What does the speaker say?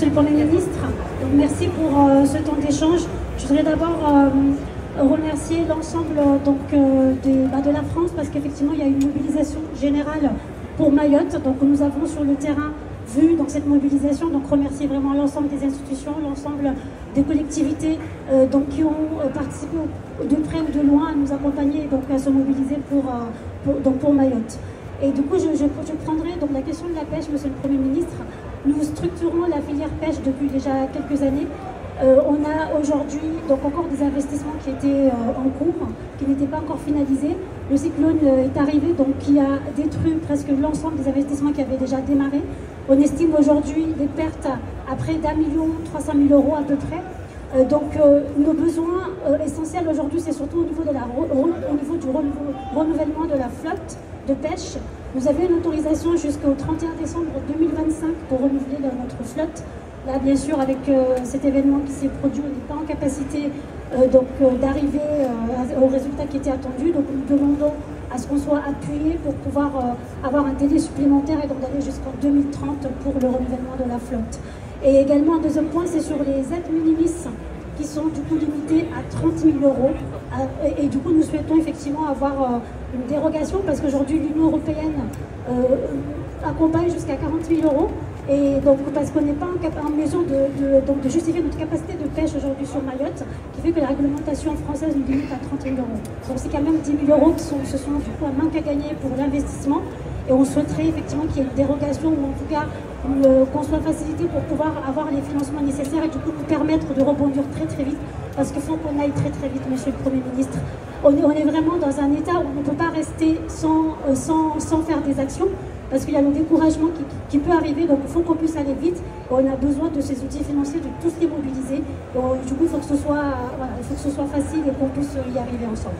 Monsieur le Premier ministre, donc merci pour ce temps d'échange. Je voudrais d'abord remercier l'ensemble de la France parce qu'effectivement il y a une mobilisation générale pour Mayotte. Donc nous avons sur le terrain vu dans cette mobilisation, donc remercier vraiment l'ensemble des institutions, l'ensemble des collectivités qui ont participé de près ou de loin à nous accompagner, donc à se mobiliser pour Mayotte. Et du coup, je prendrai donc la question de la pêche, Monsieur le Premier ministre. Nous structurons la filière pêche depuis déjà quelques années. On a aujourd'hui donc encore des investissements qui étaient en cours, qui n'étaient pas encore finalisés. Le cyclone est arrivé, donc qui a détruit presque l'ensemble des investissements qui avaient déjà démarré. On estime aujourd'hui des pertes à près d'1,3 million € à peu près. Nos besoins essentiels aujourd'hui, c'est surtout au niveau du renouvellement de la flotte de pêche. Nous avions une autorisation jusqu'au 31 décembre 2025 pour renouveler notre flotte. Là, bien sûr, avec cet événement qui s'est produit, on n'est pas en capacité d'arriver au résultat qui était attendu. Donc, nous demandons à ce qu'on soit appuyé pour pouvoir avoir un délai supplémentaire et donc d'aller jusqu'en 2030 pour le renouvellement de la flotte. Et également, un deuxième point, c'est sur les aides minimis qui sont du coup limitées à 30 000 €. Et du coup, nous souhaitons effectivement avoir une dérogation parce qu'aujourd'hui, l'Union européenne accompagne jusqu'à 40 000 €. Et donc, parce qu'on n'est pas en mesure de justifier notre capacité de pêche aujourd'hui sur Mayotte, qui fait que la réglementation française nous limite à 30 000 €. Donc, c'est quand même 10 000 € qui se sont du coup un manque à gagner pour l'investissement. Et on souhaiterait effectivement qu'il y ait une dérogation ou en tout cas qu'on soit facilité pour pouvoir avoir les financements nécessaires et du coup nous permettre de rebondir très très vite parce qu'il faut qu'on aille très très vite, Monsieur le Premier ministre. On est vraiment dans un état où on ne peut pas rester sans faire des actions parce qu'il y a le découragement qui peut arriver, donc il faut qu'on puisse aller vite. On a besoin de ces outils financiers, de tous les mobiliser. Donc, du coup, il faut que ce soit facile et qu'on puisse y arriver ensemble.